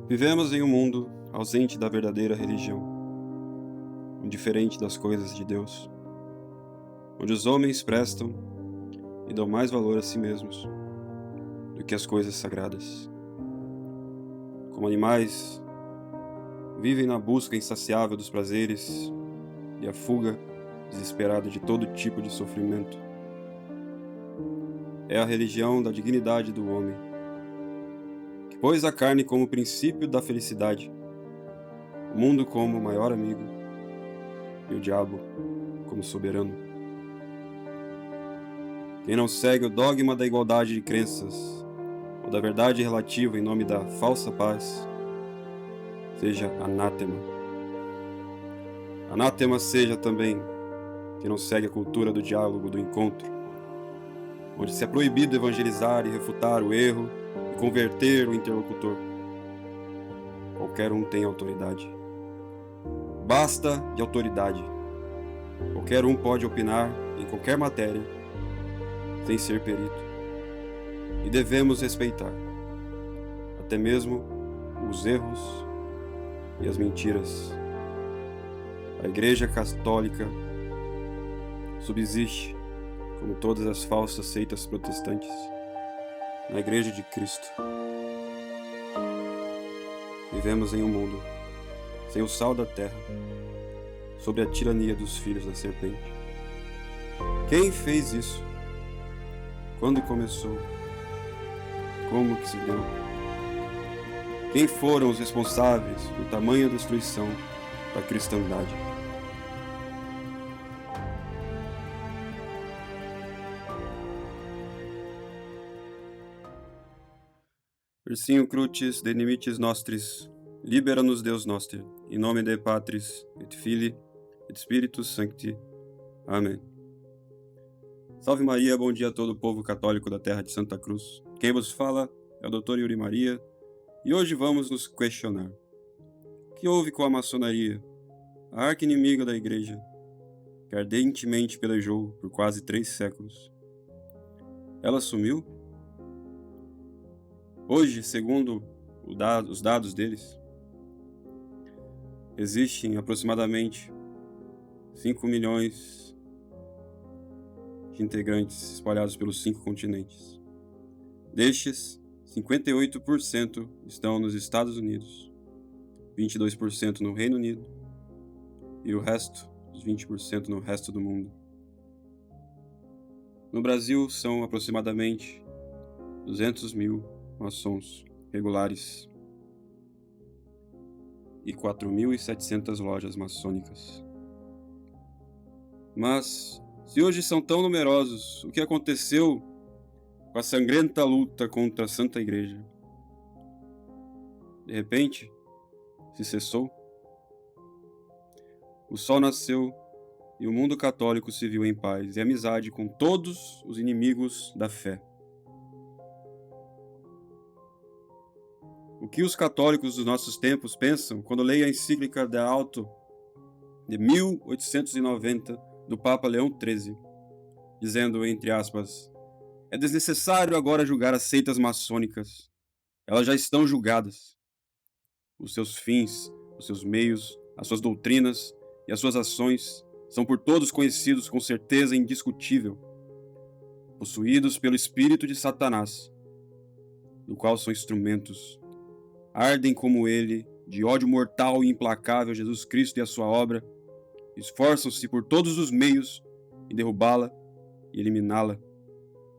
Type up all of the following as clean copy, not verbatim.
Vivemos em um mundo ausente da verdadeira religião, indiferente das coisas de Deus, onde os homens prestam e dão mais valor a si mesmos do que as coisas sagradas. Como animais, vivem na busca insaciável dos prazeres e a fuga desesperada de todo tipo de sofrimento. É a religião da dignidade do homem, que pôs a carne como princípio da felicidade, o mundo como maior amigo e o diabo como soberano. Quem não segue o dogma da igualdade de crenças ou da verdade relativa em nome da falsa paz, seja anátema. Anátema seja também quem não segue a cultura do diálogo, do encontro, onde se é proibido evangelizar e refutar o erro e converter o interlocutor. Qualquer um tem autoridade. Basta de autoridade. Qualquer um pode opinar em qualquer matéria, sem ser perito. E devemos respeitar, até mesmo os erros e as mentiras. A Igreja Católica subsiste, como todas as falsas seitas protestantes, na Igreja de Cristo. Vivemos em um mundo sem o sal da terra, sob a tirania dos filhos da serpente. Quem fez isso? Quando começou? Como que se deu? Quem foram os responsáveis por tamanha destruição da cristandade? Versinho crucis de limites nostris, libera-nos Deus noster, in nome de Patris, et Filii, et Spiritus Sancti. Amém. Salve Maria, bom dia a todo o povo católico da terra de Santa Cruz. Quem vos fala é o Dr. Yuri Maria, e hoje vamos nos questionar. O que houve com a maçonaria, a arqui-inimiga da Igreja, que ardentemente pelejou por quase 3 séculos? Ela sumiu? Hoje, segundo os dados deles, existem aproximadamente 5 milhões de integrantes espalhados pelos 5 continentes. Destes, 58% estão nos Estados Unidos, 22% no Reino Unido e o resto, os 20%, no resto do mundo. No Brasil, são aproximadamente 200 mil maçons regulares e 4.700 lojas maçônicas. Mas, se hoje são tão numerosos, o que aconteceu com a sangrenta luta contra a Santa Igreja? De repente, se cessou? O sol nasceu e o mundo católico se viu em paz e amizade com todos os inimigos da fé. O que os católicos dos nossos tempos pensam quando leem a encíclica de Auto de 1890 do Papa Leão XIII, dizendo, entre aspas, é desnecessário agora julgar as seitas maçônicas. Elas já estão julgadas. Os seus fins, os seus meios, as suas doutrinas e as suas ações são por todos conhecidos com certeza indiscutível. Possuídos pelo espírito de Satanás, do qual são instrumentos, ardem como ele, de ódio mortal e implacável a Jesus Cristo e a sua obra, esforçam-se por todos os meios em derrubá-la e eliminá-la.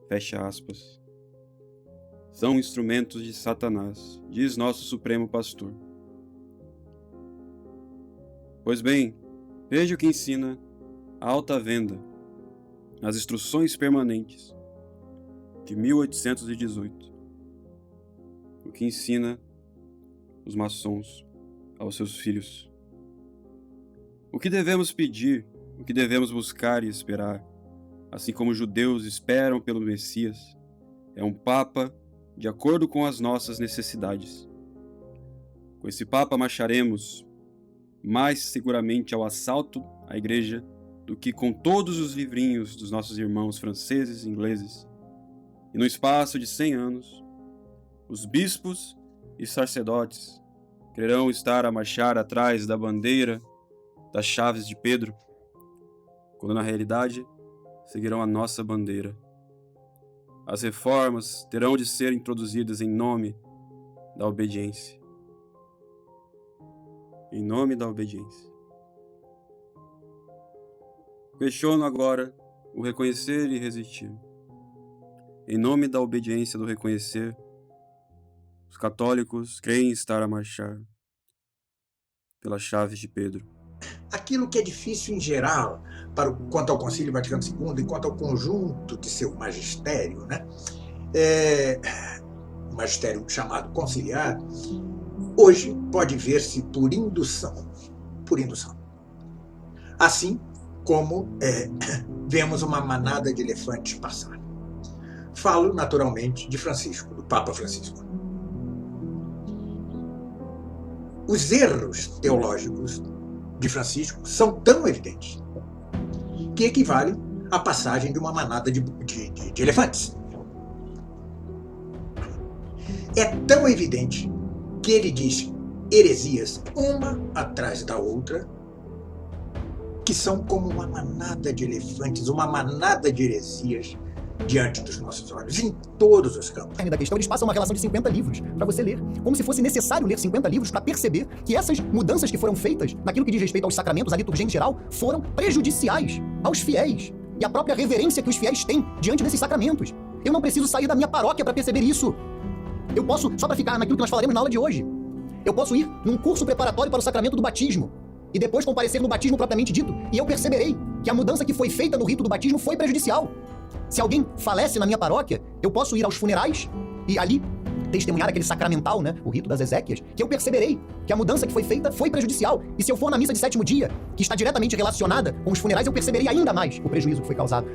Fecha aspas. São instrumentos de Satanás, diz nosso Supremo Pastor. Pois bem, veja o que ensina a Alta Venda, nas Instruções Permanentes, de 1818. O que ensina os maçons aos seus filhos. O que devemos pedir, o que devemos buscar e esperar, assim como os judeus esperam pelo Messias, é um Papa de acordo com as nossas necessidades. Com esse Papa marcharemos mais seguramente ao assalto à Igreja do que com todos os livrinhos dos nossos irmãos franceses e ingleses. E no espaço de 100 anos, Os bispos e sacerdotes quererão estar a marchar atrás da bandeira das chaves de Pedro, quando na realidade seguirão a nossa bandeira. As reformas terão de ser introduzidas em nome da obediência. Em nome da obediência. Questiono agora o reconhecer e resistir. Em nome da obediência do reconhecer, os católicos creem estar a marchar pelas chaves de Pedro. Aquilo que é difícil em geral quanto ao Concílio Vaticano II e quanto ao conjunto de seu magistério, né? O magistério chamado conciliar, hoje pode ver-se por indução. Assim como vemos uma manada de elefantes passar. Falo, naturalmente, de Francisco, do Papa Francisco. Os erros teológicos de Francisco são tão evidentes que equivalem à passagem de uma manada de elefantes. É tão evidente que ele diz heresias uma atrás da outra, que são como uma manada de elefantes, uma manada de heresias diante dos nossos olhos, em todos os campos. Da questão, eles passam uma relação de 50 livros para você ler, como se fosse necessário ler 50 livros para perceber que essas mudanças que foram feitas, naquilo que diz respeito aos sacramentos, à liturgia em geral, foram prejudiciais aos fiéis e à própria reverência que os fiéis têm diante desses sacramentos. Eu não preciso sair da minha paróquia para perceber isso. Eu posso, só para ficar naquilo que nós falaremos na aula de hoje, eu posso ir num curso preparatório para o sacramento do batismo e depois comparecer no batismo propriamente dito, e eu perceberei que a mudança que foi feita no rito do batismo foi prejudicial. Se alguém falece na minha paróquia, eu posso ir aos funerais e ali testemunhar aquele sacramental, né, o rito das exéquias, que eu perceberei que a mudança que foi feita foi prejudicial. E se eu for na missa de sétimo dia, que está diretamente relacionada com os funerais, eu perceberei ainda mais o prejuízo que foi causado.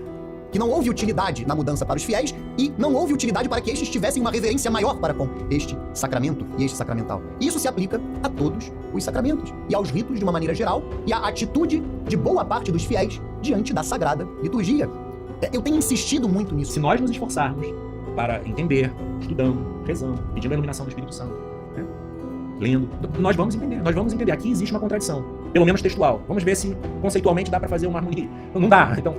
Que não houve utilidade na mudança para os fiéis e não houve utilidade para que estes tivessem uma reverência maior para com este sacramento e este sacramental. Isso se aplica a todos os sacramentos e aos ritos de uma maneira geral e à atitude de boa parte dos fiéis diante da sagrada liturgia. Eu tenho insistido muito nisso. Se nós nos esforçarmos para entender, estudando, rezando, pedindo a iluminação do Espírito Santo, né? Lendo, nós vamos entender. Aqui existe uma contradição, pelo menos textual. Vamos ver se conceitualmente dá para fazer uma harmonia. Não dá. Então,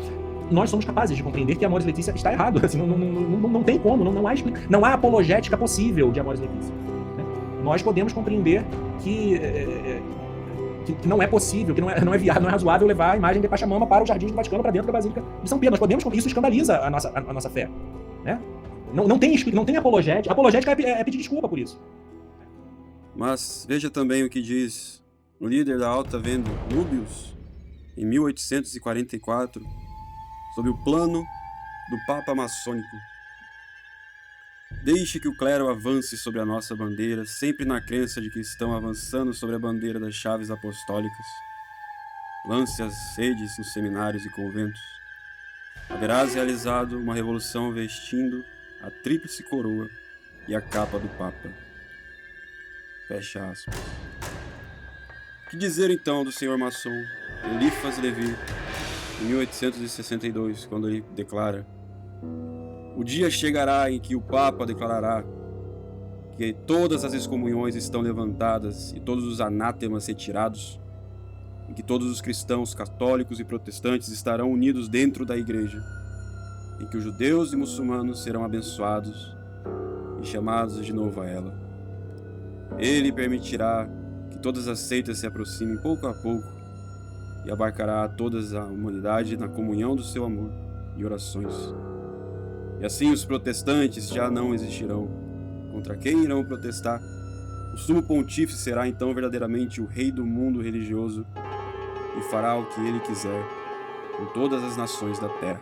nós somos capazes de compreender que Amoris Laetitia está errado. Assim, não tem como, não há apologética possível de Amoris Laetitia. Né? Nós podemos compreender que não é possível, que não é viável, não é razoável levar a imagem de Pachamama para os jardins do Vaticano, para dentro da Basílica de São Pedro. Nós podemos, isso escandaliza a nossa fé. Né? Não tem apologética. Apologética é pedir desculpa por isso. Mas veja também o que diz o líder da Alta Venda, Nubius, em 1844, sob o plano do Papa Maçônico. Deixe que o clero avance sobre a nossa bandeira, sempre na crença de que estão avançando sobre a bandeira das chaves apostólicas. Lance as redes nos seminários e conventos. Haverás realizado uma revolução vestindo a tríplice coroa e a capa do Papa. Fecha aspas. O que dizer então do senhor maçom Eliphas Levi, em 1862, quando ele declara: o dia chegará em que o Papa declarará que todas as excomunhões estão levantadas e todos os anátemas retirados, em que todos os cristãos, católicos e protestantes estarão unidos dentro da Igreja, em que os judeus e muçulmanos serão abençoados e chamados de novo a ela. Ele permitirá que todas as seitas se aproximem pouco a pouco e abarcará toda a humanidade na comunhão do seu amor e orações. E assim os protestantes já não existirão. Contra quem irão protestar? O sumo pontífice será então verdadeiramente o rei do mundo religioso e fará o que ele quiser com todas as nações da terra.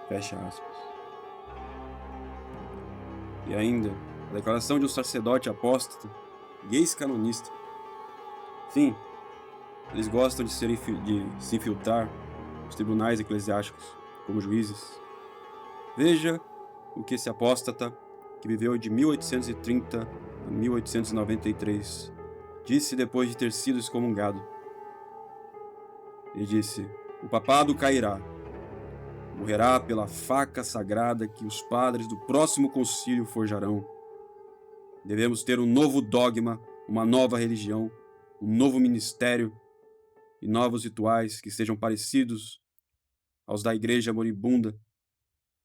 Fecha aspas. E ainda, a declaração de um sacerdote apóstata e ex-canonista. Sim, eles gostam de se infiltrar nos tribunais eclesiásticos como juízes. Veja o que esse apóstata, que viveu de 1830 a 1893, disse depois de ter sido excomungado. Ele disse: o papado cairá, morrerá pela faca sagrada que os padres do próximo concílio forjarão, Devemos ter um novo dogma, uma nova religião, um novo ministério e novos rituais que sejam parecidos aos da igreja moribunda.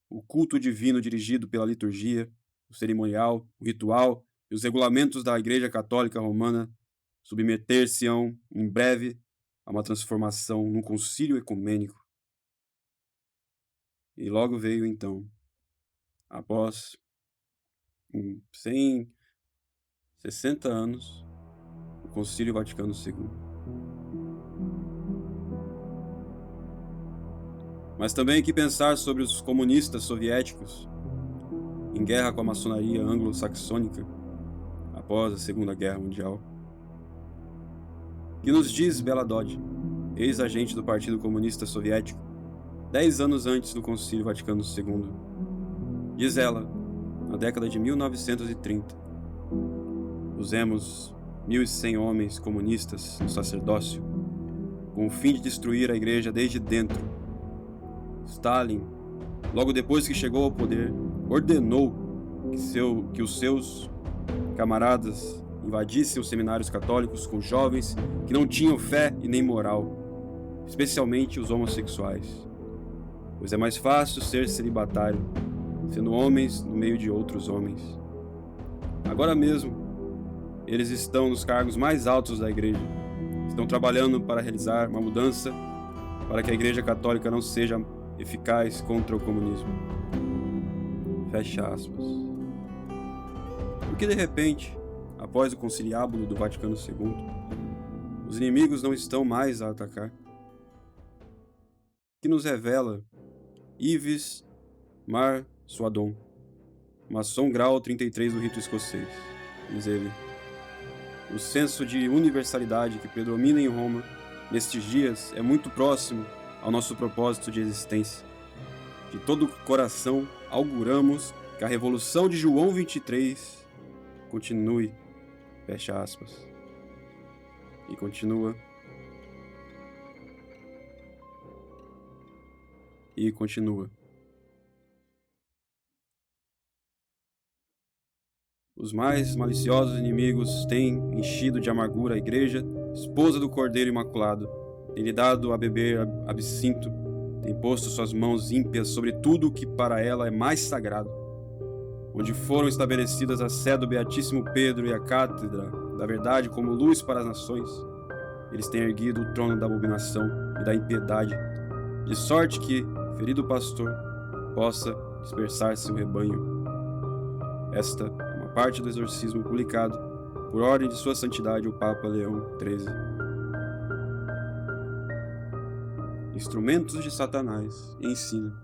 O culto divino dirigido pela liturgia, o cerimonial, o ritual e os regulamentos da Igreja Católica Romana submeter-se-ão, em breve, a uma transformação num concílio ecumênico. E logo veio, então, após 160 anos, o Concílio Vaticano II. Mas também que pensar sobre os comunistas soviéticos em guerra com a maçonaria anglo-saxônica após a Segunda Guerra Mundial. Que nos diz Bela Dodd, ex-agente do Partido Comunista Soviético, 10 anos antes do Concílio Vaticano II. Diz ela, na década de 1930, usemos 1.100 homens comunistas no sacerdócio, com o fim de destruir a igreja desde dentro. Stalin, logo depois que chegou ao poder, ordenou que os seus camaradas invadissem os seminários católicos com jovens que não tinham fé e nem moral, especialmente os homossexuais, pois é mais fácil ser celibatário, sendo homens no meio de outros homens. Agora mesmo, eles estão nos cargos mais altos da igreja, estão trabalhando para realizar uma mudança para que a igreja católica não seja eficaz contra o comunismo. Fecha aspas. Porque de repente, após o conciliábulo do Vaticano II, os inimigos não estão mais a atacar? Que nos revela Yves Mar Swadon, maçom grau 33 do rito escocês. Diz ele: o senso de universalidade que predomina em Roma nestes dias é muito próximo ao nosso propósito de existência. De todo o coração auguramos que a Revolução de João 23 continue, fecha aspas, e continua, e continua. Os mais maliciosos inimigos têm enchido de amargura a igreja, esposa do Cordeiro Imaculado, tem lhe dado a beber absinto, tem posto suas mãos ímpias sobre tudo o que para ela é mais sagrado. Onde foram estabelecidas a sé do Beatíssimo Pedro e a cátedra da verdade como luz para as nações, eles têm erguido o trono da abominação e da impiedade, de sorte que, ferido o pastor, possa dispersar-se o rebanho. Esta é uma parte do exorcismo publicado por ordem de Sua Santidade o Papa Leão XIII. Instrumentos de Satanás ensina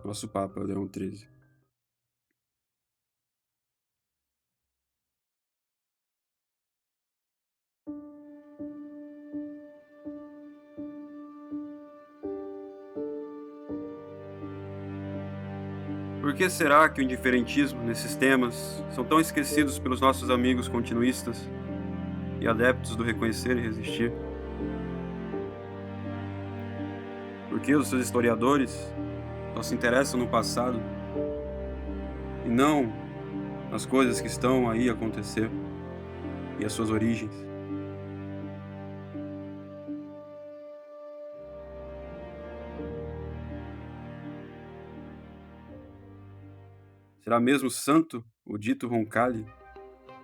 nosso Papa Leão XIII. Por que será que o indiferentismo nesses temas são tão esquecidos pelos nossos amigos continuistas e adeptos do reconhecer e resistir? Por que os seus historiadores só se interessam no passado e não nas coisas que estão aí a acontecer e as suas origens? Será mesmo santo o dito Roncalli,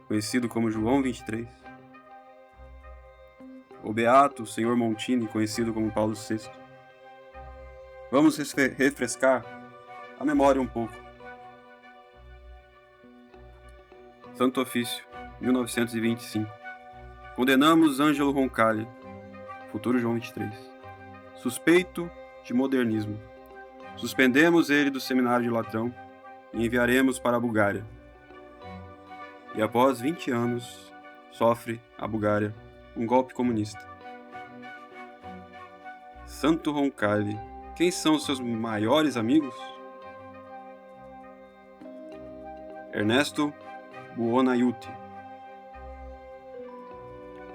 conhecido como João 23? Ou beato o Senhor Montini, conhecido como Paulo VI? Vamos refrescar a memória um pouco. Santo Ofício, 1925. Condenamos Ângelo Roncalli, futuro João 23, suspeito de modernismo. Suspendemos ele do seminário de Latrão e enviaremos para a Bulgária. E após 20 anos, sofre a Bulgária um golpe comunista. Santo Roncalli, quem são os seus maiores amigos? Ernesto Buonaiuti,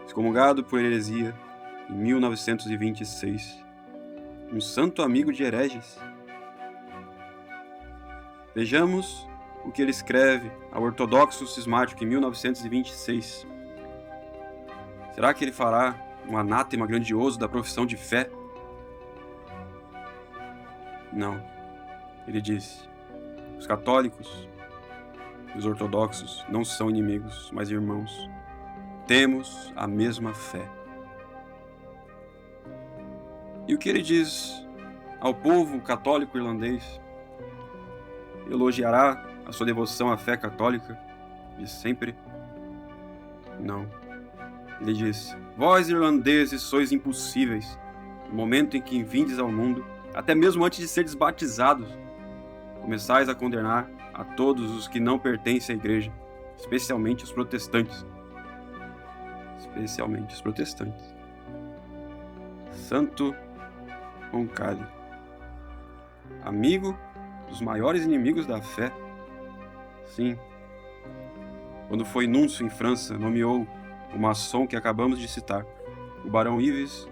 excomungado por heresia em 1926, um santo amigo de hereges. Vejamos o que ele escreve ao ortodoxo cismático em 1926? Será que ele fará um anátema grandioso da profissão de fé? Não. Ele disse: os católicos e os ortodoxos não são inimigos, mas irmãos. Temos a mesma fé. E o que ele diz ao povo católico irlandês? Elogiará a sua devoção à fé católica de sempre? Não. Ele diz: vós irlandeses sois impossíveis. No momento em que vindes ao mundo, até mesmo antes de seres batizados, começais a condenar a todos os que não pertencem à igreja, especialmente os protestantes. Especialmente os protestantes. Santo Roncalli, amigo dos maiores inimigos da fé. Sim. Quando foi núncio em França, nomeou o maçom que acabamos de citar, o barão Yves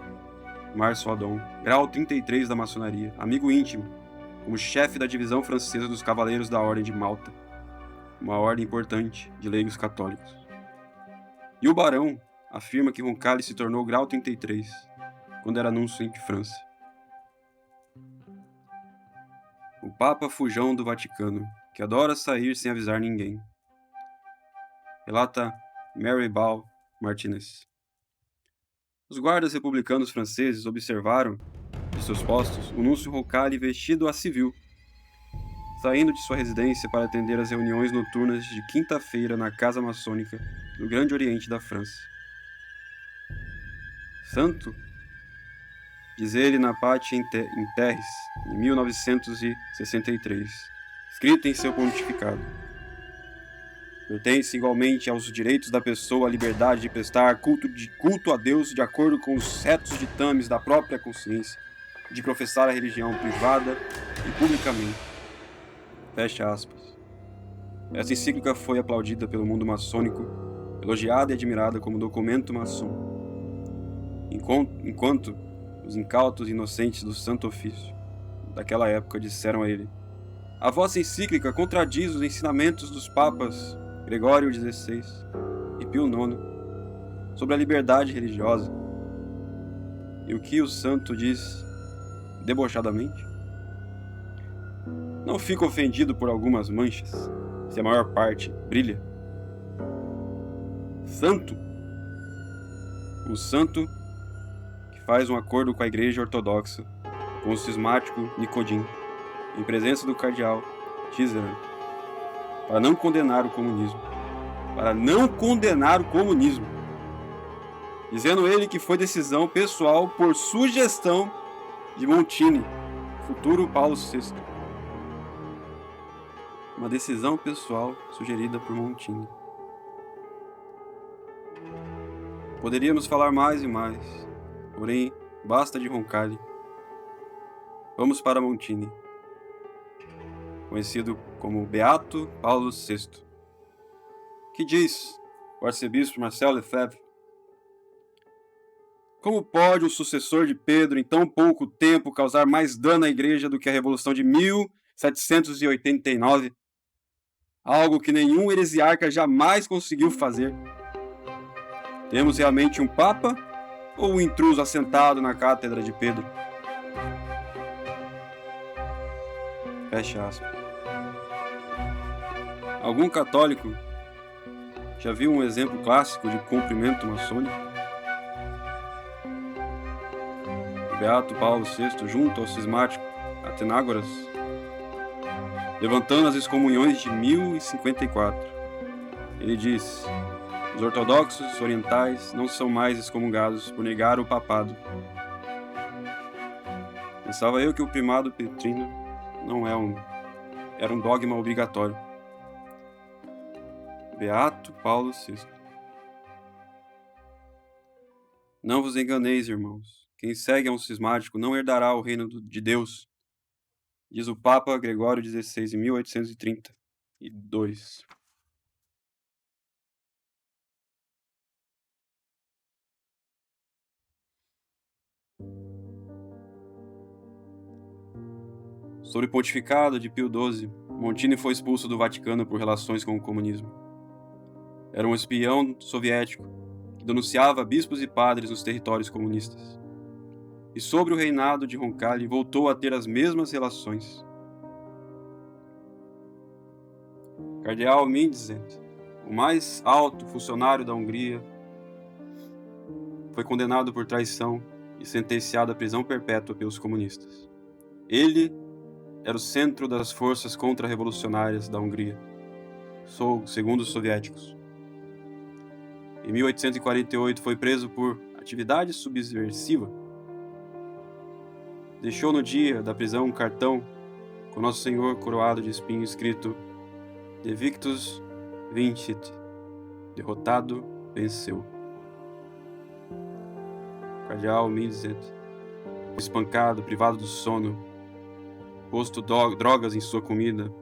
Marsoadon, grau 33 da maçonaria, amigo íntimo, como chefe da divisão francesa dos Cavaleiros da Ordem de Malta, uma ordem importante de leigos católicos. E o barão afirma que Roncalli se tornou grau 33 quando era núncio em França. O Papa Fujão do Vaticano, que adora sair sem avisar ninguém. Relata Mary Ball Martinez. Os guardas republicanos franceses observaram, de seus postos, o núncio Roncalli vestido a civil, saindo de sua residência para atender às reuniões noturnas de quinta-feira na Casa Maçônica do Grande Oriente da França. Santo, diz ele na Pater in Terris, em 1963, escrita em seu pontificado. Pertence igualmente aos direitos da pessoa a liberdade de prestar culto a Deus de acordo com os retos ditames da própria consciência, de professar a religião privada e publicamente. Fecha aspas. Essa encíclica foi aplaudida pelo mundo maçônico, elogiada e admirada como documento maçom. Enquanto os incautos e inocentes do Santo Ofício daquela época disseram a ele: a vossa encíclica contradiz os ensinamentos dos papas Gregório XVI e Pio IX sobre a liberdade religiosa. E o que o santo diz debochadamente? Não fico ofendido por algumas manchas, se a maior parte brilha. Santo, o santo que faz um acordo com a Igreja Ortodoxa, com o cismático Nicodim, em presença do cardeal Cizeran, para não condenar o comunismo. Dizendo ele que foi decisão pessoal por sugestão de Montini, futuro Paulo VI. Uma decisão pessoal sugerida por Montini. Poderíamos falar mais e mais, porém, basta de Roncalli. Vamos para Montini, conhecido como Beato Paulo VI. Que diz o arcebispo Marcel Lefebvre? Como pode o sucessor de Pedro, em tão pouco tempo, causar mais dano à Igreja do que a Revolução de 1789? Algo que nenhum heresiarca jamais conseguiu fazer. Temos realmente um Papa ou um intruso assentado na cátedra de Pedro? Fecha aspas. Algum católico já viu um exemplo clássico de cumprimento maçônico? O Beato Paulo VI, junto ao cismático Atenágoras, levantando as excomunhões de 1054, ele diz: os ortodoxos orientais não são mais excomungados por negar o papado. Pensava eu que o primado petrino não era um dogma obrigatório. Beato Paulo VI. Não vos enganeis, irmãos. Quem segue a um cismático não herdará o reino de Deus, diz o Papa Gregório XVI em 1832. Sobre o pontificado de Pio XII, Montini foi expulso do Vaticano por relações com o comunismo. Era um espião soviético que denunciava bispos e padres nos territórios comunistas. E sobre o reinado de Roncalli voltou a ter as mesmas relações. Cardeal Mindszenty, o mais alto funcionário da Hungria, foi condenado por traição e sentenciado à prisão perpétua pelos comunistas. Ele era o centro das forças contra-revolucionárias da Hungria, segundo os soviéticos. Em 1848 foi preso por atividade subversiva. Deixou no dia da prisão um cartão com Nosso Senhor coroado de espinho escrito De Victus Vincit, derrotado venceu. Cardeal Mindszenty, espancado, privado do sono, posto drogas em sua comida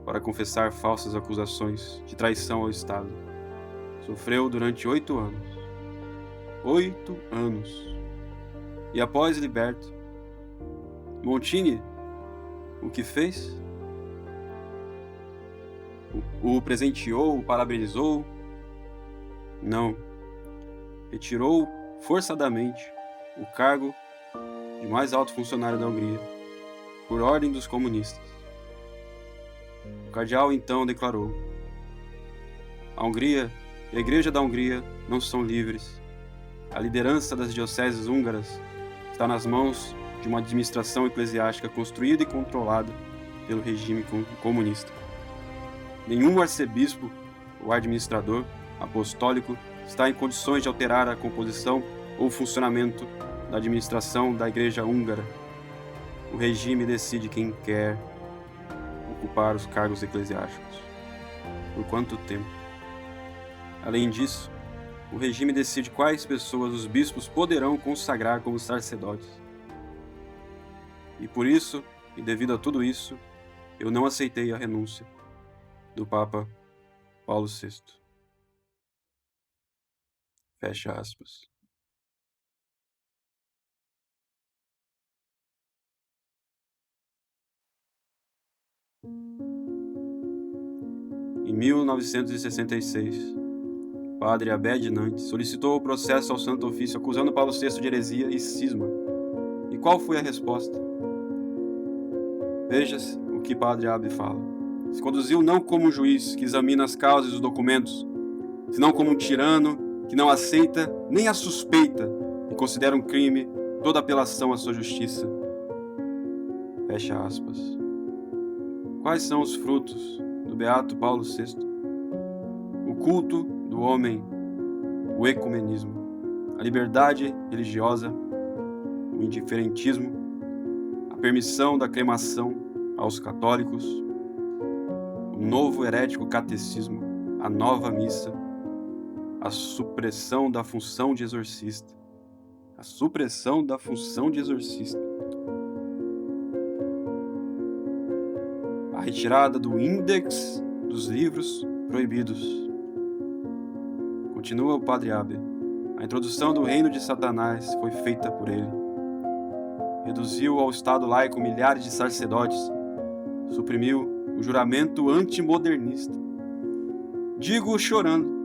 para confessar falsas acusações de traição ao Estado. Sofreu durante 8 anos. 8 anos. E após liberto, Montini, o que fez? O presenteou, o parabenizou? Não. Retirou forçadamente o cargo de mais alto funcionário da Hungria, por ordem dos comunistas. O cardeal então declarou: a Hungria e a Igreja da Hungria não são livres. A liderança das dioceses húngaras está nas mãos de uma administração eclesiástica construída e controlada pelo regime comunista. Nenhum arcebispo ou administrador apostólico está em condições de alterar a composição ou funcionamento da administração da Igreja húngara. O regime decide quem quer ocupar os cargos eclesiásticos. Por quanto tempo? Além disso, o regime decide quais pessoas os bispos poderão consagrar como sacerdotes. E por isso, e devido a tudo isso, eu não aceitei a renúncia do Papa Paulo VI. Fecha aspas. Em 1966, padre Abed Nantes solicitou o processo ao Santo Ofício acusando Paulo VI de heresia e cisma. E qual foi a resposta? Veja-se o que padre Abbe fala. Se conduziu não como um juiz que examina as causas e os documentos, senão como um tirano que não aceita nem a suspeita e considera um crime toda apelação à sua justiça. Fecha aspas. Quais são os frutos do beato Paulo VI? O culto do homem, o ecumenismo, a liberdade religiosa, o indiferentismo, a permissão da cremação aos católicos, o novo herético catecismo, a nova missa, a supressão da função de exorcista. A supressão da função de exorcista. A retirada do índex dos livros proibidos. Continua o padre Abbe. A introdução do reino de Satanás foi feita por ele. Reduziu ao estado laico milhares de sacerdotes. Suprimiu o juramento antimodernista. Digo chorando.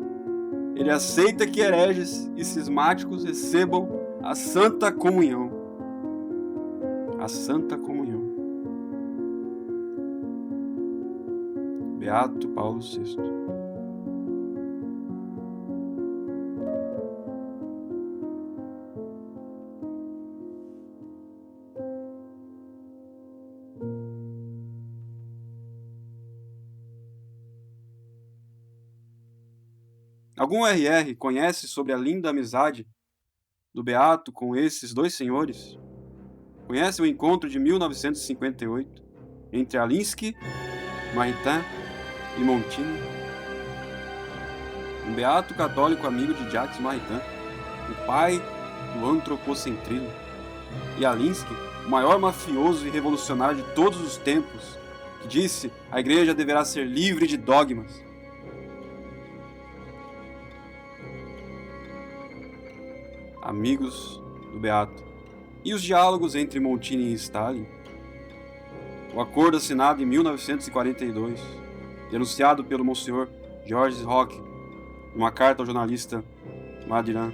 Ele aceita que hereges e cismáticos recebam a Santa Comunhão. A Santa Comunhão. Beato Paulo VI. Algum RR conhece sobre a linda amizade do Beato com esses dois senhores? Conhece o encontro de 1958 entre Alinsky, Maritain e Montini? Um beato católico amigo de Jacques Maritain, o pai do antropocentrismo, e Alinsky, o maior mafioso e revolucionário de todos os tempos, que disse: a igreja deverá ser livre de dogmas. Amigos do Beato. E os diálogos entre Montini e Stalin? O acordo assinado em 1942, denunciado pelo Monsenhor Georges Roch, numa carta ao jornalista Madiran.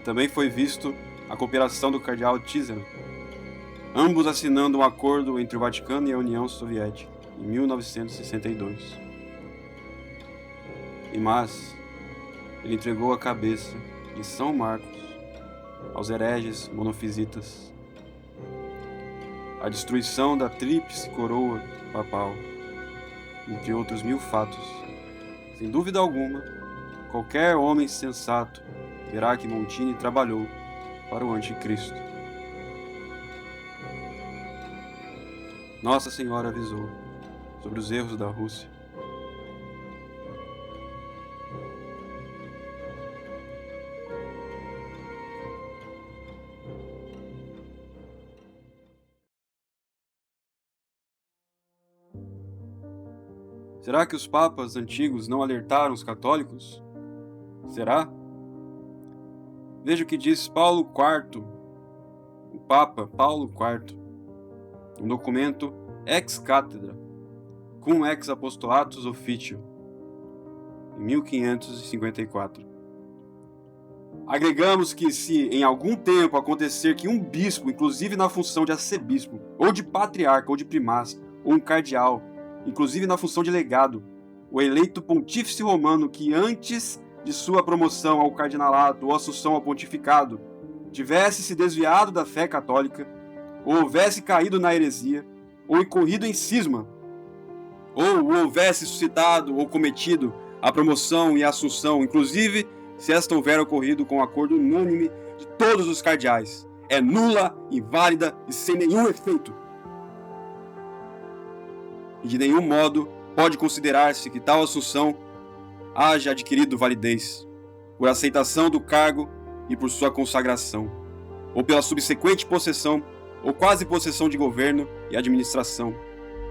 Também foi visto a cooperação do cardeal Cícero, ambos assinando um acordo entre o Vaticano e a União Soviética, em 1962. Mas ele entregou a cabeça de São Marcos aos hereges monofisitas. A destruição da tríplice coroa papal, entre outros 1000 fatos. Sem dúvida alguma, qualquer homem sensato verá que Montini trabalhou para o anticristo. Nossa Senhora avisou sobre os erros da Rússia. Será que os papas antigos não alertaram os católicos? Será? Veja o que diz Paulo IV, o Papa Paulo IV, um documento ex cathedra, cum ex apostolatus officio, em 1554. Agregamos que se em algum tempo acontecer que um bispo, inclusive na função de arcebispo, ou de patriarca, ou de primaz, ou um cardeal, inclusive na função de legado, o eleito pontífice romano que antes de sua promoção ao cardinalato ou assunção ao pontificado tivesse se desviado da fé católica, ou houvesse caído na heresia, ou incorrido em cisma, ou houvesse suscitado ou cometido a promoção e a assunção, inclusive se esta houver ocorrido com acordo unânime de todos os cardeais, é nula, inválida e sem nenhum efeito. E de nenhum modo pode considerar-se que tal assunção haja adquirido validez, por aceitação do cargo e por sua consagração, ou pela subsequente possessão ou quase possessão de governo e administração,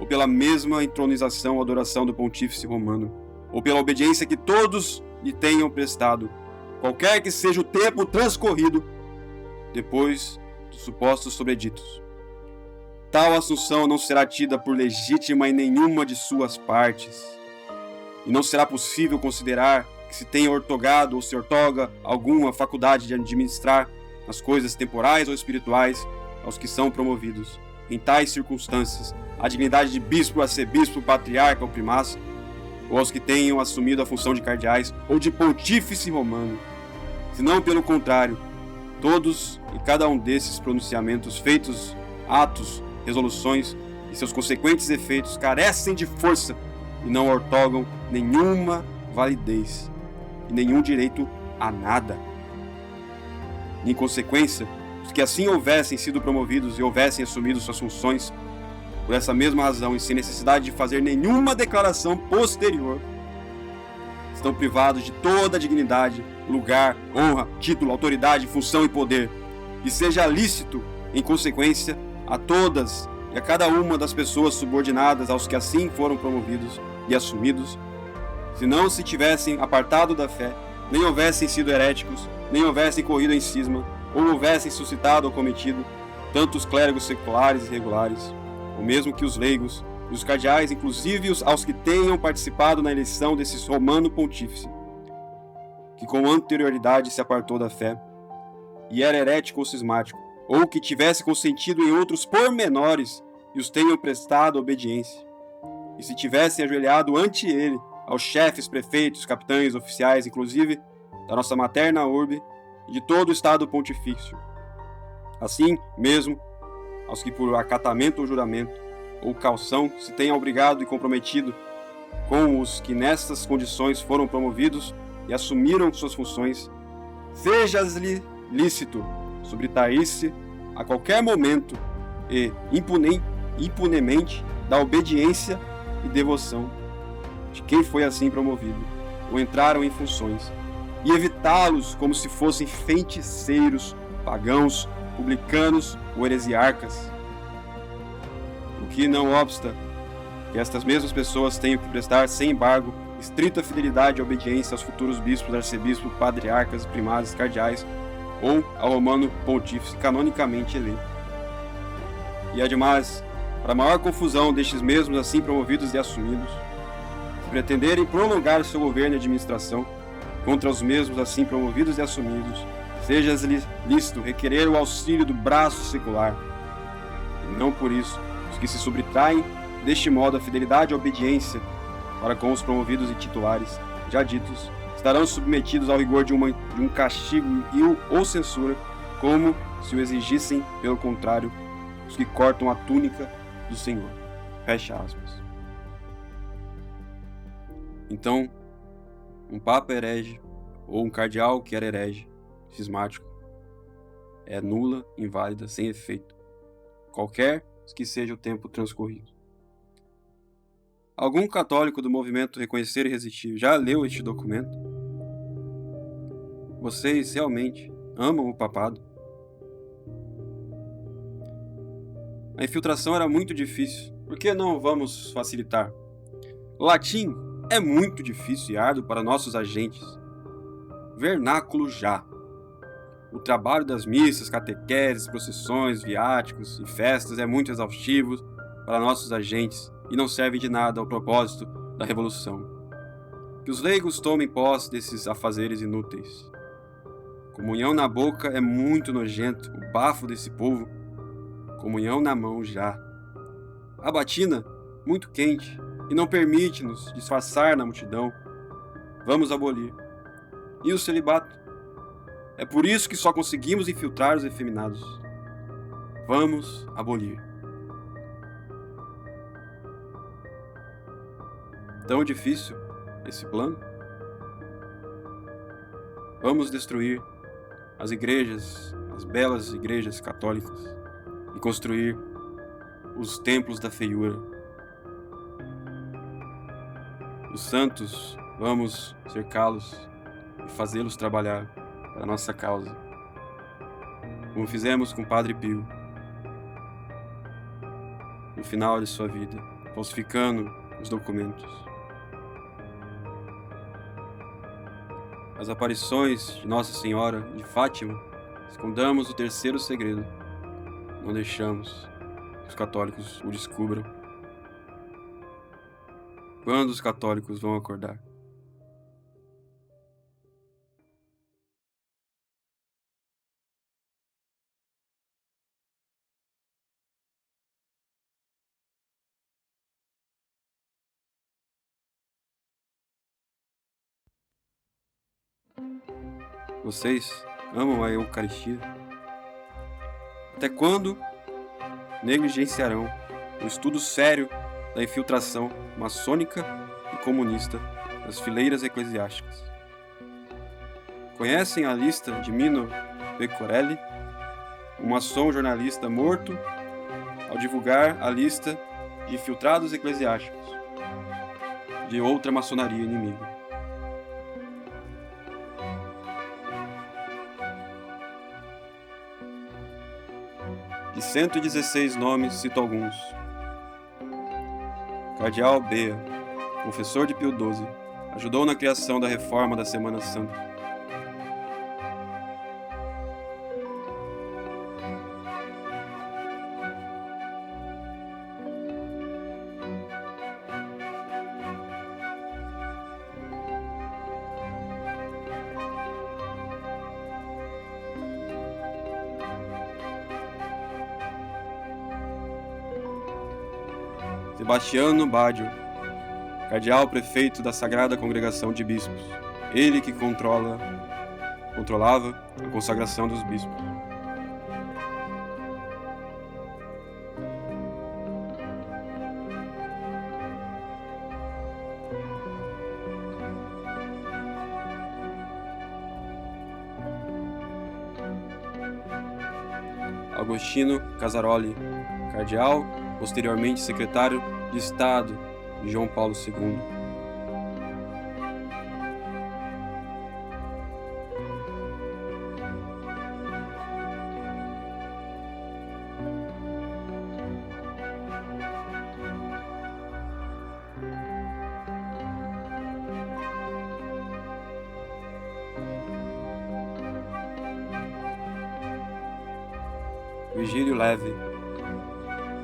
ou pela mesma entronização ou adoração do pontífice romano, ou pela obediência que todos lhe tenham prestado, qualquer que seja o tempo transcorrido depois dos supostos sobreditos. Tal assunção não será tida por legítima em nenhuma de suas partes, e não será possível considerar que se tenha ortogado ou se ortoga alguma faculdade de administrar as coisas temporais ou espirituais aos que são promovidos, em tais circunstâncias, a dignidade de bispo, arcebispo, patriarca ou primaz, ou aos que tenham assumido a função de cardeais ou de pontífice romano, senão pelo contrário, todos e cada um desses pronunciamentos feitos, atos, resoluções e seus consequentes efeitos carecem de força e não ortogam nenhuma validez e nenhum direito a nada. Em consequência, os que assim houvessem sido promovidos e houvessem assumido suas funções, por essa mesma razão e sem necessidade de fazer nenhuma declaração posterior, estão privados de toda a dignidade, lugar, honra, título, autoridade, função e poder, e seja lícito, em consequência, a todas e a cada uma das pessoas subordinadas aos que assim foram promovidos e assumidos, se não se tivessem apartado da fé, nem houvessem sido heréticos, nem houvessem corrido em cisma, ou houvessem suscitado ou cometido tanto os clérigos seculares e regulares, ou mesmo que os leigos e os cardeais, inclusive aos que tenham participado na eleição desse romano pontífice, que com anterioridade se apartou da fé, e era herético ou cismático, ou que tivesse consentido em outros pormenores e os tenham prestado obediência, e se tivessem ajoelhado ante ele, aos chefes, prefeitos, capitães, oficiais, inclusive da nossa materna urbe e de todo o estado pontifício. Assim mesmo, aos que por acatamento ou juramento, ou calção, se tenham obrigado e comprometido com os que nessas condições foram promovidos e assumiram suas funções, seja-lhe lícito subtrair-se a qualquer momento e impunemente da obediência e devoção de quem foi assim promovido, ou entraram em funções, e evitá-los como se fossem feiticeiros, pagãos, publicanos ou heresiarcas. O que não obsta que estas mesmas pessoas tenham que prestar sem embargo estrita fidelidade e obediência aos futuros bispos, arcebispos, patriarcas, primazes, cardeais ou ao romano pontífice canonicamente eleito. E ademais, para maior confusão destes mesmos assim promovidos e assumidos, se pretenderem prolongar seu governo e administração contra os mesmos assim promovidos e assumidos, seja-lhes lícito requerer o auxílio do braço secular, e não por isso os que se subtraem deste modo a fidelidade e a obediência para com os promovidos e titulares já ditos, estarão submetidos ao rigor de um castigo ou censura, como se o exigissem, pelo contrário, os que cortam a túnica do Senhor. Fecha aspas. Então, um papa herege, ou um cardeal que era herege, cismático, é nula, inválida, sem efeito, qualquer que seja o tempo transcorrido. Algum católico do movimento Reconhecer e Resistir já leu este documento? Vocês realmente amam o papado? A infiltração era muito difícil. Por que não vamos facilitar? O latim é muito difícil e árduo para nossos agentes. Vernáculo já. O trabalho das missas, catequeses, procissões, viáticos e festas é muito exaustivo para nossos agentes e não serve de nada ao propósito da revolução. Que os leigos tomem posse desses afazeres inúteis. Comunhão na boca é muito nojento, o bafo desse povo. Comunhão na mão já. A batina, muito quente, e não permite-nos disfarçar na multidão. Vamos abolir. E o celibato? É por isso que só conseguimos infiltrar os efeminados. Vamos abolir. Tão difícil esse plano? Vamos destruir as igrejas, as belas igrejas católicas, e construir os templos da feiura. Os santos, vamos cercá-los e fazê-los trabalhar para a nossa causa, como fizemos com Padre Pio, no final de sua vida, falsificando os documentos. As aparições de Nossa Senhora de Fátima, escondamos o terceiro segredo. Não deixamos que os católicos o descubram. Quando os católicos vão acordar? Vocês amam a Eucaristia? Até quando negligenciarão o estudo sério da infiltração maçônica e comunista das fileiras eclesiásticas? Conhecem a lista de Mino Pecorelli, um maçom jornalista morto ao divulgar a lista de infiltrados eclesiásticos de outra maçonaria inimiga? De 116 nomes, cito alguns. Cardeal Bea, confessor de Pio XII, ajudou na criação da reforma da Semana Santa. Sebastiano Baggio, cardeal prefeito da Sagrada Congregação de Bispos, ele que controlava a consagração dos bispos. Agostino Casaroli, cardeal, posteriormente secretário de Estado de João Paulo II. Virgílio Leve,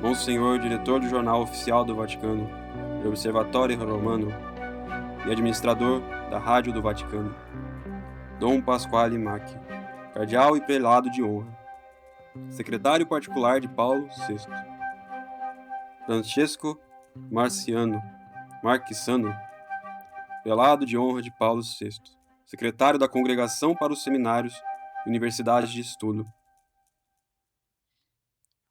Monsenhor, diretor do Jornal Oficial do Vaticano, do Observatório Romano e administrador da Rádio do Vaticano, Dom Pasquale Macchi, cardeal e prelado de honra, secretário particular de Paulo VI, Francesco Marciano, prelado de honra de Paulo VI, secretário da Congregação para os Seminários e Universidades de Estudo,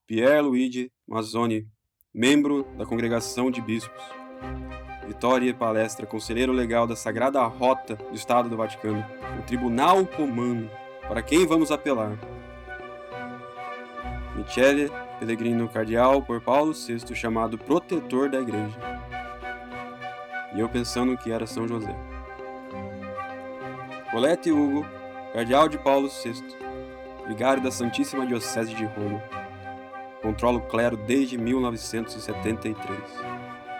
Pierluigi Mazzoni, membro da Congregação de Bispos, Vittorio Palestra, conselheiro legal da Sagrada Rota do Estado do Vaticano, o Tribunal Romano, para quem vamos apelar. Michele Pellegrino, cardeal por Paulo VI, chamado protetor da Igreja. E eu pensando que era São José. Colette Hugo, cardeal de Paulo VI, vigário da Santíssima Diocese de Roma. Controla o clero desde 1973.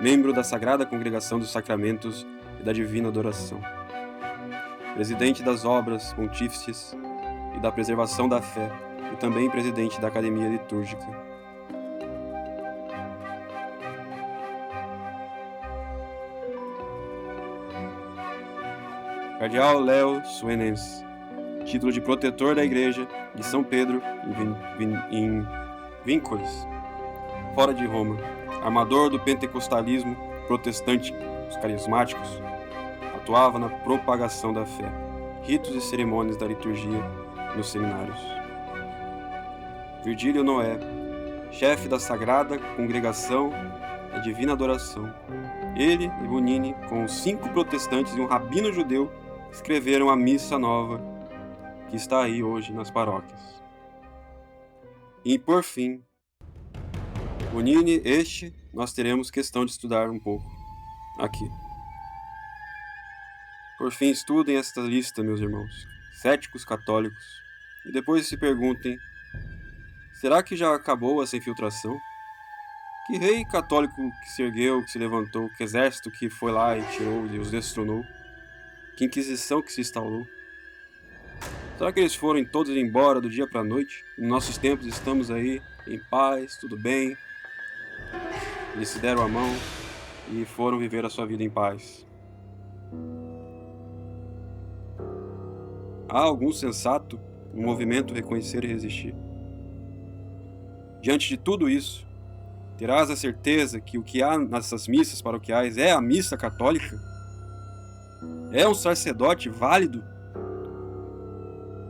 Membro da Sagrada Congregação dos Sacramentos e da Divina Adoração. Presidente das Obras Pontífices e da Preservação da Fé, e também presidente da Academia Litúrgica. Cardeal Leo Suenens, título de protetor da Igreja de São Pedro em Víncoles, fora de Roma, armador do pentecostalismo protestante, os carismáticos, atuava na propagação da fé, ritos e cerimônias da liturgia nos seminários. Virgílio Noé, chefe da Sagrada Congregação da Divina Adoração. Ele e Bonini, com os 5 protestantes e um rabino judeu, escreveram a Missa Nova, que está aí hoje nas paróquias. E, por fim, Bonini, nós teremos questão de estudar um pouco aqui. Por fim, estudem esta lista, meus irmãos, céticos católicos, e depois se perguntem: será que já acabou essa infiltração? Que rei católico que se ergueu, que se levantou, que exército que foi lá e tirou e os destronou? Que inquisição que se instalou? Será que eles foram todos embora do dia para a noite? Em nossos tempos estamos aí, em paz, tudo bem. Eles se deram a mão e foram viver a sua vida em paz. Há algum sensato no movimento reconhecer e resistir? Diante de tudo isso, terás a certeza que o que há nessas missas paroquiais é a missa católica? É um sacerdote válido?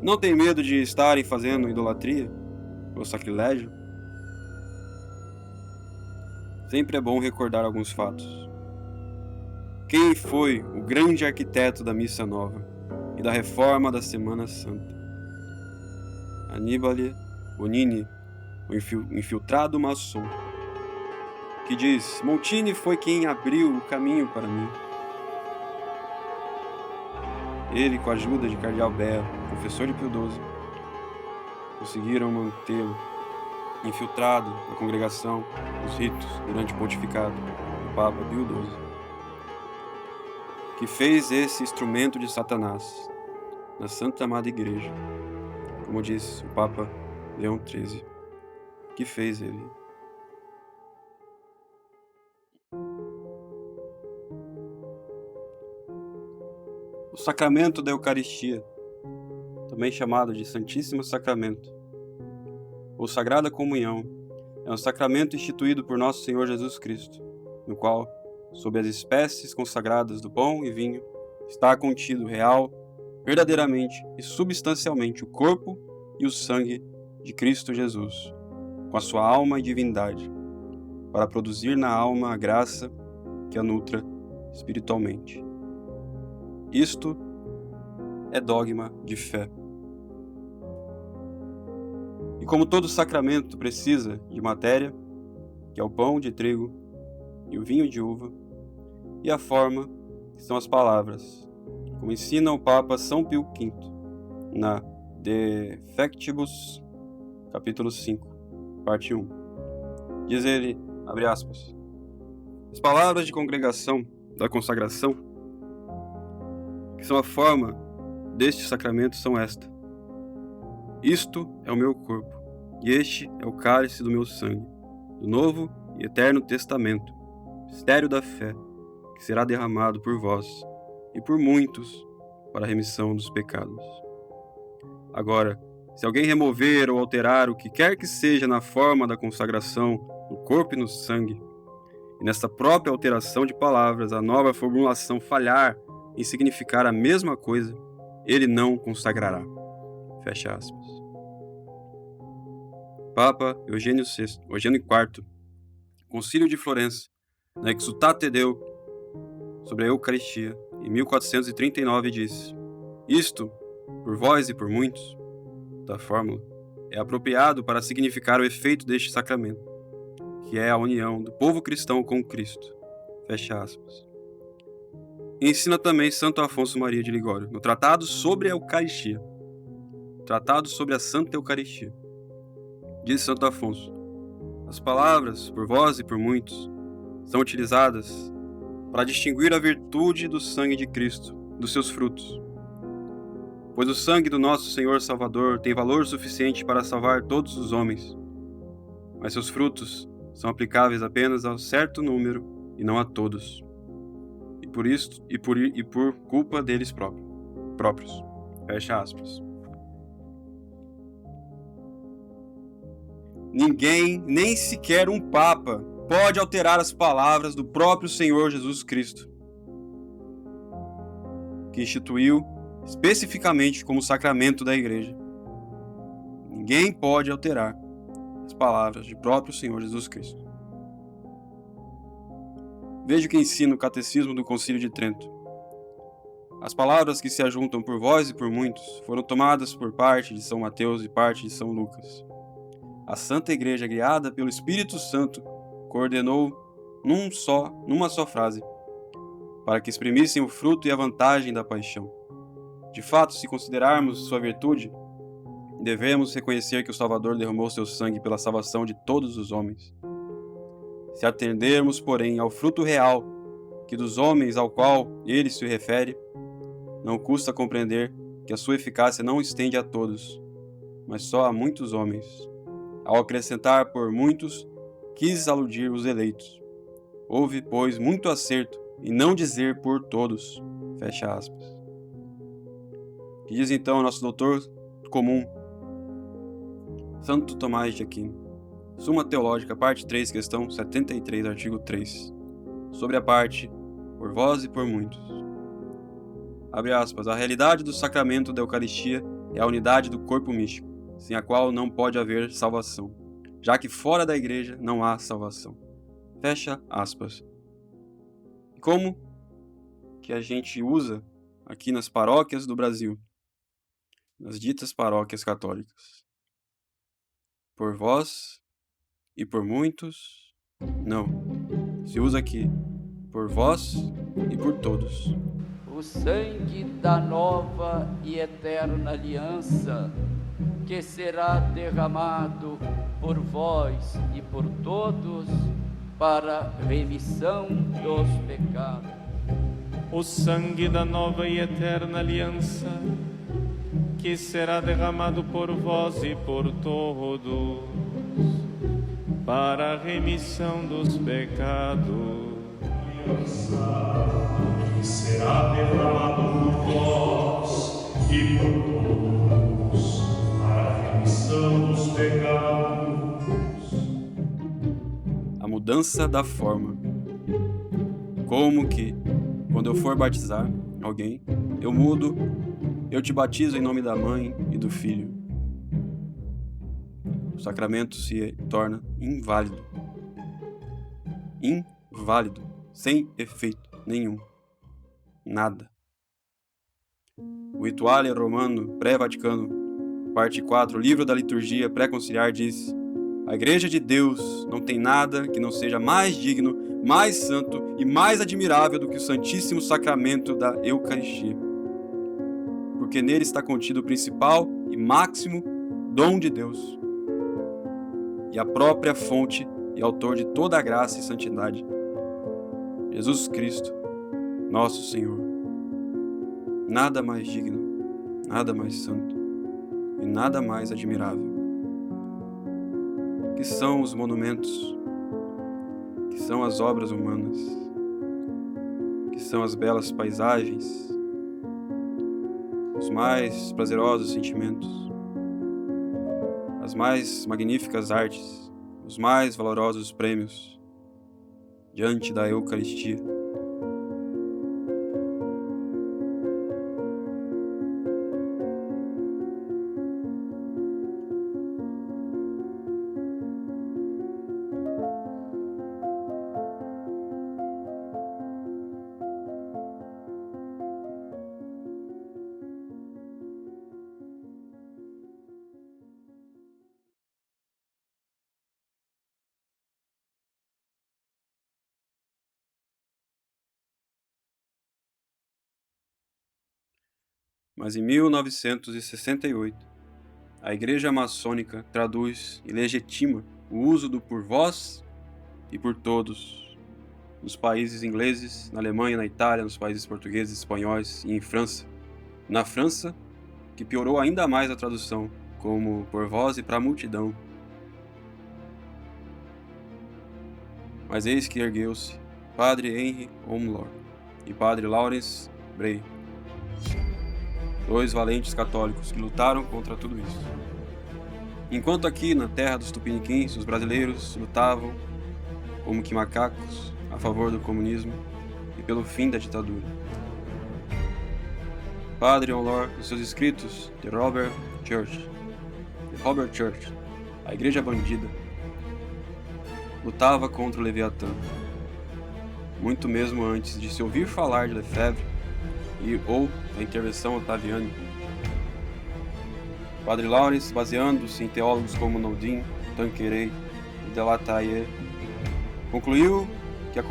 Não tem medo de estarem fazendo idolatria ou sacrilégio? Sempre é bom recordar alguns fatos. Quem foi o grande arquiteto da Missa Nova e da reforma da Semana Santa? Annibale Bonini, o infiltrado maçom, que diz: Montini foi quem abriu o caminho para mim. Ele, com a ajuda de Cardeal Bea, professor de Pio XII, conseguiram mantê-lo infiltrado na congregação dos ritos durante o pontificado do Papa Pio XII, que fez esse instrumento de Satanás na Santa Amada Igreja, como disse o Papa Leão XIII, que fez ele. O sacramento da Eucaristia, também chamado de Santíssimo Sacramento, ou Sagrada Comunhão, é um sacramento instituído por Nosso Senhor Jesus Cristo, no qual, sob as espécies consagradas do pão e vinho, está contido real, verdadeiramente e substancialmente o corpo e o sangue de Cristo Jesus, com a sua alma e divindade, para produzir na alma a graça que a nutra espiritualmente. Isto é dogma de fé. E como todo sacramento precisa de matéria, que é o pão de trigo e o vinho de uva, e a forma, que são as palavras, como ensina o Papa São Pio V, na De Fectibus, capítulo 5, parte 1. Diz ele, abre aspas, as palavras de congregação da consagração, que são a forma deste sacramento, são esta: isto é o meu corpo, e este é o cálice do meu sangue. do Novo e Eterno Testamento, mistério da fé, que será derramado por vós e por muitos para a remissão dos pecados. Agora, se alguém remover ou alterar o que quer que seja na forma da consagração, no corpo e no sangue, e nesta própria alteração de palavras a nova formulação falhar em significar a mesma coisa, ele não consagrará. Fecha aspas. Papa Eugênio IV, Concílio de Florença, na Exsultate Deo sobre a Eucaristia, em 1439 disse: isto, por vós e por muitos, da fórmula, é apropriado para significar o efeito deste sacramento, que é a união do povo cristão com Cristo. Fecha aspas. E ensina também Santo Afonso Maria de Ligório, no Tratado sobre a Eucaristia. Tratado sobre a Santa Eucaristia. Diz Santo Afonso: as palavras, por vós e por muitos, são utilizadas para distinguir a virtude do sangue de Cristo, dos seus frutos. Pois o sangue do nosso Senhor Salvador tem valor suficiente para salvar todos os homens, mas seus frutos são aplicáveis apenas a um certo número e não a todos, e por culpa deles próprios. Fecha aspas. Ninguém, nem sequer um papa, pode alterar as palavras do próprio Senhor Jesus Cristo, que instituiu especificamente como sacramento da Igreja. Ninguém pode alterar as palavras do próprio Senhor Jesus Cristo. Veja o que ensina o Catecismo do Concílio de Trento. As palavras que se ajuntam por vós e por muitos foram tomadas por parte de São Mateus e parte de São Lucas. A Santa Igreja, guiada pelo Espírito Santo, coordenou numa só frase, para que exprimissem o fruto e a vantagem da paixão. De fato, se considerarmos sua virtude, devemos reconhecer que o Salvador derramou seu sangue pela salvação de todos os homens. Se atendermos, porém, ao fruto real que dos homens ao qual ele se refere, não custa compreender que a sua eficácia não estende a todos, mas só a muitos homens. Ao acrescentar por muitos, quis aludir os eleitos. Houve, pois, muito acerto em não dizer por todos. Fecha aspas. Que diz então nosso doutor comum, Santo Tomás de Aquino, Suma Teológica, parte 3, questão 73, artigo 3, sobre a parte por vós e por muitos. Abre aspas. A realidade do sacramento da Eucaristia é a unidade do corpo místico, sem a qual não pode haver salvação, já que fora da Igreja não há salvação. Fecha aspas. E como que a gente usa aqui nas paróquias do Brasil, nas ditas paróquias católicas? Por vós e por muitos? Não. Se usa aqui por vós e por todos. O sangue da nova e eterna aliança, que será derramado por vós e por todos para remissão dos pecados. O sangue da nova e eterna aliança, que será derramado por vós e por todos para a remissão dos pecados. Que será derramado por vós e por todos para a remissão dos pecados. A mudança da forma. Como que, quando eu for batizar alguém, eu te batizo em nome da mãe e do filho. O sacramento se torna inválido. Inválido, sem efeito nenhum. Nada. O Rituale Romano Pré-Vaticano, parte 4, livro da liturgia pré-conciliar diz: a Igreja de Deus não tem nada que não seja mais digno, mais santo e mais admirável do que o Santíssimo Sacramento da Eucaristia, porque nele está contido o principal e máximo dom de Deus, e a própria fonte e autor de toda a graça e santidade, Jesus Cristo, nosso Senhor. Nada mais digno, nada mais santo e nada mais admirável. Que são os monumentos são as obras humanas, que são as belas paisagens, os mais prazerosos sentimentos, as mais magníficas artes, os mais valorosos prêmios diante da Eucaristia. Mas em 1968, a Igreja Maçônica traduz e legitima o uso do por vós e por todos nos países ingleses, na Alemanha, na Itália, nos países portugueses, espanhóis e em França. Na França, que piorou ainda mais a tradução, como por vós e para a multidão. Mas eis que ergueu-se Padre Henry Omlor e Padre Lawrence Bray, dois valentes católicos que lutaram contra tudo isso. Enquanto aqui, na terra dos tupiniquins, os brasileiros lutavam como que macacos a favor do comunismo e pelo fim da ditadura. Padre Omlor, nos seus escritos de Robert Church, a Igreja Bandida, lutava contra o Leviatã, muito mesmo antes de se ouvir falar de Lefebvre ou da intervenção otaviana. Padre Lawrence, baseando-se em teólogos como Naudin, Tanqueray e Delataille, concluiu que a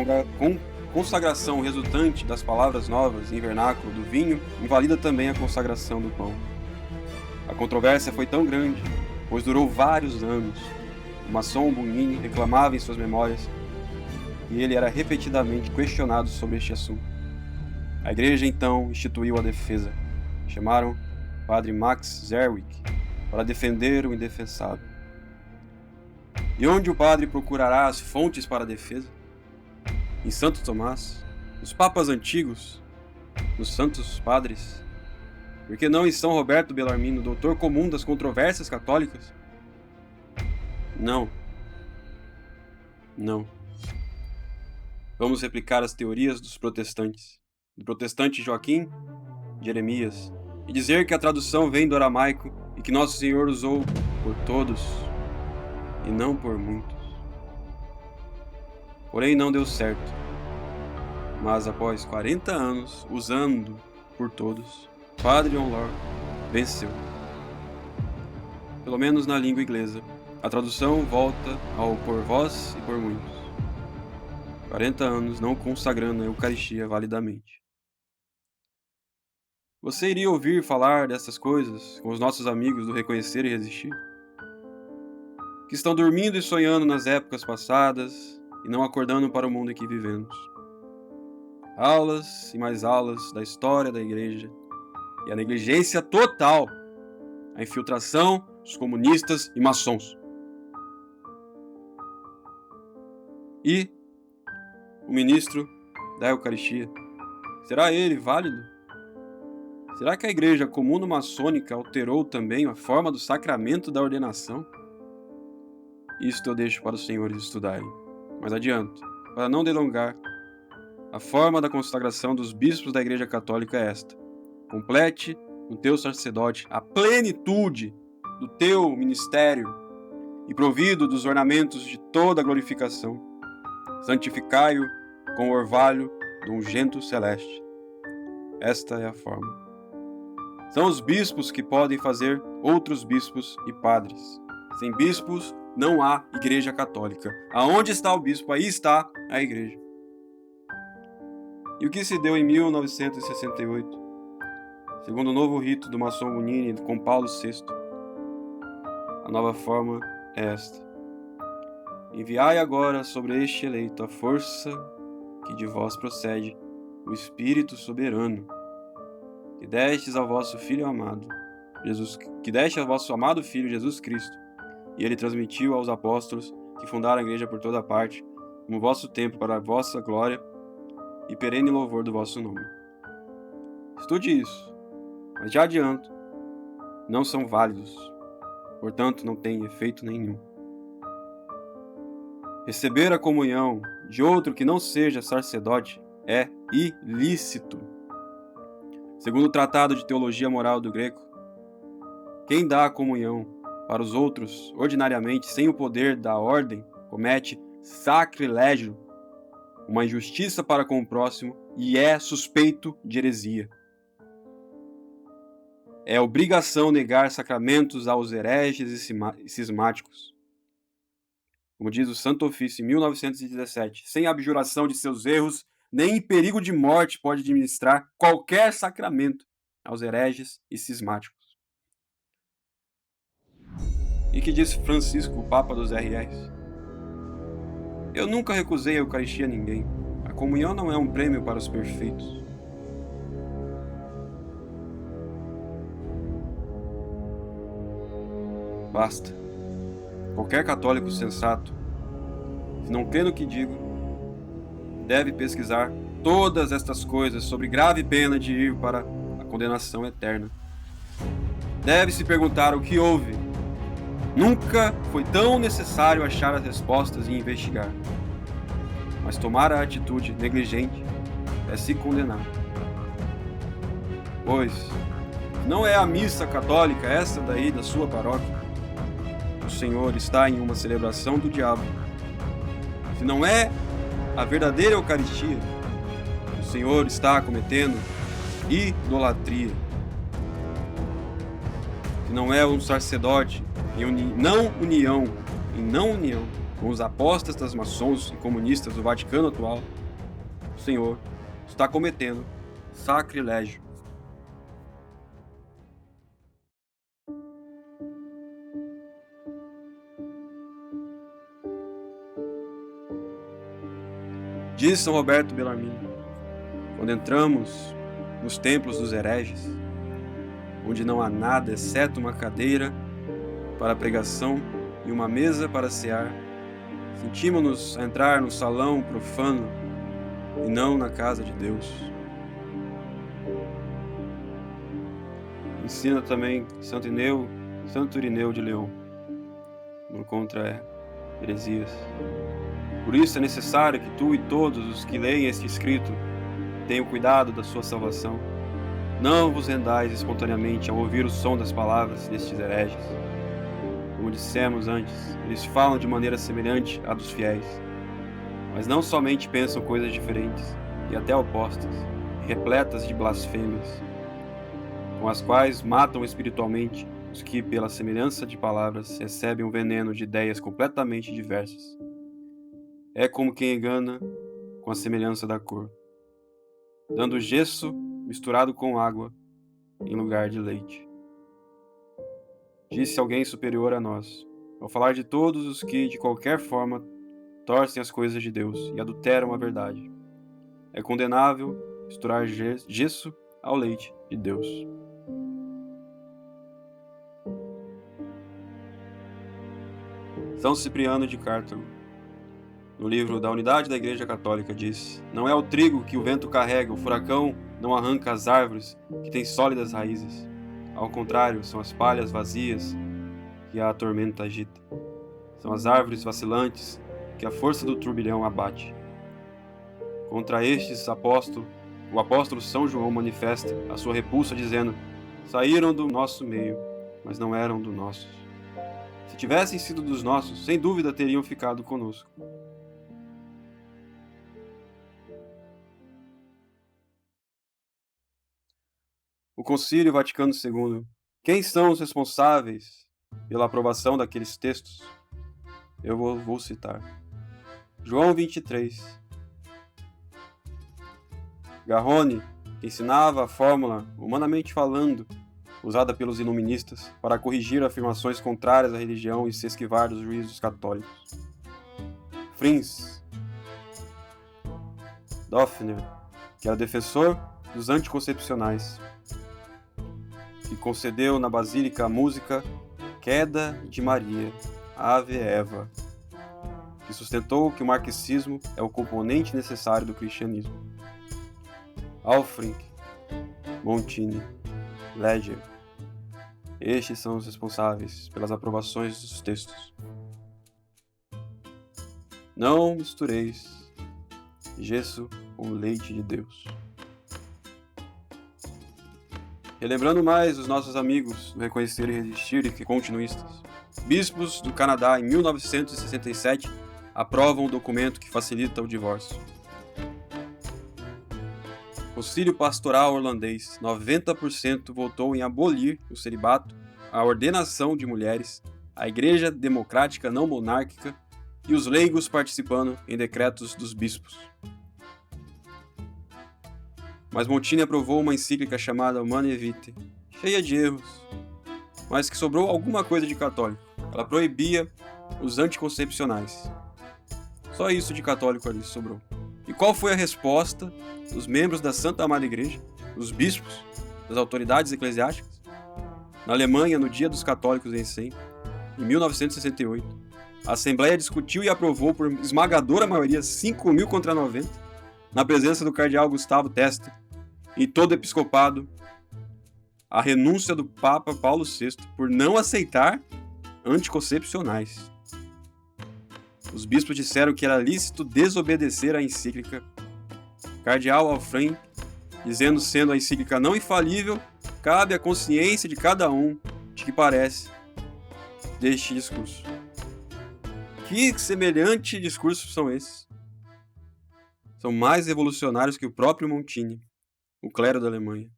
consagração resultante das palavras novas em vernáculo do vinho invalida também a consagração do pão. A controvérsia foi tão grande, pois durou vários anos. O maçom Bugnini reclamava em suas memórias e ele era repetidamente questionado sobre este assunto. A igreja então instituiu a defesa. Chamaram Padre Max Zerwick para defender o indefensável. E onde o padre procurará as fontes para a defesa? Em Santo Tomás, nos papas antigos, nos santos padres? Por que não em São Roberto Bellarmino, doutor comum das controvérsias católicas? Não. Vamos replicar as teorias dos protestantes, do protestante Joaquim Jeremias, e dizer que a tradução vem do aramaico e que Nosso Senhor usou por todos e não por muitos. Porém, não deu certo. Mas após 40 anos usando por todos, Padre Omlor venceu. Pelo menos na língua inglesa, a tradução volta ao por vós e por muitos. 40 anos não consagrando a Eucaristia validamente. Você iria ouvir falar dessas coisas com os nossos amigos do Reconhecer e Resistir? Que estão dormindo e sonhando nas épocas passadas e não acordando para o mundo em que vivemos. Aulas e mais aulas da história da igreja e a negligência total, a infiltração dos comunistas e maçons. E o ministro da Eucaristia, será ele válido? Será que a igreja comuno-maçônica alterou também a forma do sacramento da ordenação? Isto eu deixo para os senhores estudarem. Mas adianto, para não delongar, a forma da consagração dos bispos da Igreja Católica é esta: complete no teu sacerdote a plenitude do teu ministério e provido dos ornamentos de toda a glorificação. Santificai-o com o orvalho do ungento celeste. Esta é a forma. São os bispos que podem fazer outros bispos e padres. Sem bispos, não há Igreja Católica. Aonde está o bispo, aí está a Igreja. E o que se deu em 1968, segundo o novo rito do maçom Bugnini com Paulo VI? A nova forma é esta: enviai agora sobre este eleito a força que de vós procede, o Espírito soberano, que destes ao vosso Filho amado, que deste ao vosso amado Filho Jesus Cristo, e ele transmitiu aos apóstolos que fundaram a igreja por toda parte, como vosso templo para a vossa glória e perene louvor do vosso nome. Estude isso, mas já adianto, não são válidos, portanto não têm efeito nenhum. Receber a comunhão de outro que não seja sacerdote é ilícito. Segundo o Tratado de Teologia Moral do Greco, quem dá a comunhão para os outros ordinariamente sem o poder da ordem comete sacrilégio, uma injustiça para com o próximo e é suspeito de heresia. É obrigação negar sacramentos aos hereges e cismáticos. Como diz o Santo Ofício em 1917, sem abjuração de seus erros, nem em perigo de morte pode administrar qualquer sacramento aos hereges e cismáticos. E que disse Francisco, o Papa dos RRs? Eu nunca recusei a Eucaristia a ninguém. A comunhão não é um prêmio para os perfeitos. Basta. Qualquer católico sensato, se não crê no que digo, deve pesquisar todas estas coisas sob grave pena de ir para a condenação eterna. Deve se perguntar o que houve. Nunca foi tão necessário achar as respostas e investigar. Mas tomar a atitude negligente é se condenar. Pois, não é a missa católica essa daí da sua paróquia. O Senhor está em uma celebração do diabo. Se não é a verdadeira Eucaristia, o Senhor está cometendo idolatria. Se não é um sacerdote em não união com os apóstatas maçons e comunistas do Vaticano atual, o Senhor está cometendo sacrilégio. Diz São Roberto Bellarmine, quando entramos nos templos dos hereges, onde não há nada exceto uma cadeira para a pregação e uma mesa para cear, sentimos-nos a entrar no salão profano e não na casa de Deus. Ensina também Santo Irineu de Leão, no Contra Heresias. Por isso é necessário que tu e todos os que leem este escrito tenham cuidado da sua salvação. Não vos rendais espontaneamente ao ouvir o som das palavras destes hereges. Como dissemos antes, eles falam de maneira semelhante à dos fiéis, mas não somente pensam coisas diferentes e até opostas, repletas de blasfêmias, com as quais matam espiritualmente os que, pela semelhança de palavras, recebem um veneno de ideias completamente diversas. É como quem engana com a semelhança da cor, dando gesso misturado com água em lugar de leite. Disse alguém superior a nós, ao falar de todos os que, de qualquer forma, torcem as coisas de Deus e adulteram a verdade. É condenável misturar gesso ao leite de Deus. São Cipriano de Cartago, no livro Da Unidade da Igreja Católica, diz: não é o trigo que o vento carrega, o furacão não arranca as árvores que têm sólidas raízes. Ao contrário, são as palhas vazias que a tormenta agita. São as árvores vacilantes que a força do turbilhão abate. Contra estes o apóstolo São João manifesta a sua repulsa, dizendo: saíram do nosso meio, mas não eram do nosso. Se tivessem sido dos nossos, sem dúvida teriam ficado conosco. O Concílio Vaticano II. Quem são os responsáveis pela aprovação daqueles textos? Eu vou citar. João 23. Garrone, que ensinava a fórmula, humanamente falando, usada pelos iluministas para corrigir afirmações contrárias à religião e se esquivar dos juízos católicos. Frins. Doffner, que era defensor dos anticoncepcionais, que concedeu na Basílica a música Queda de Maria, Ave Eva. que sustentou que o marxismo é o componente necessário do cristianismo. Alfrink, Montini, Ledger. Estes são os responsáveis pelas aprovações dos textos. Não mistureis gesso com leite de Deus. Relembrando mais os nossos amigos do Reconhecer e Resistir e que continuistas. Bispos do Canadá, em 1967, aprovam um documento que facilita o divórcio. Concílio Pastoral Irlandês, 90% votou em abolir o celibato, a ordenação de mulheres, a Igreja Democrática Não Monárquica e os leigos participando em decretos dos bispos. Mas Montini aprovou uma encíclica chamada Humanae Vitae, cheia de erros, mas que sobrou alguma coisa de católico. Ela proibia os anticoncepcionais. Só isso de católico ali sobrou. E qual foi a resposta dos membros da Santa Amada Igreja, dos bispos, das autoridades eclesiásticas? Na Alemanha, no Dia dos Católicos em Essen, em 1968, a Assembleia discutiu e aprovou por esmagadora maioria, 5.000 contra 90, na presença do cardeal Gustavo Testa e todo o episcopado, a renúncia do Papa Paulo VI por não aceitar anticoncepcionais. Os bispos disseram que era lícito desobedecer à encíclica. Cardeal Alfrén, dizendo sendo a encíclica não infalível, cabe à consciência de cada um de que parece deste discurso. Que semelhante discursos são esses? São mais revolucionários que o próprio Montini, o clero da Alemanha.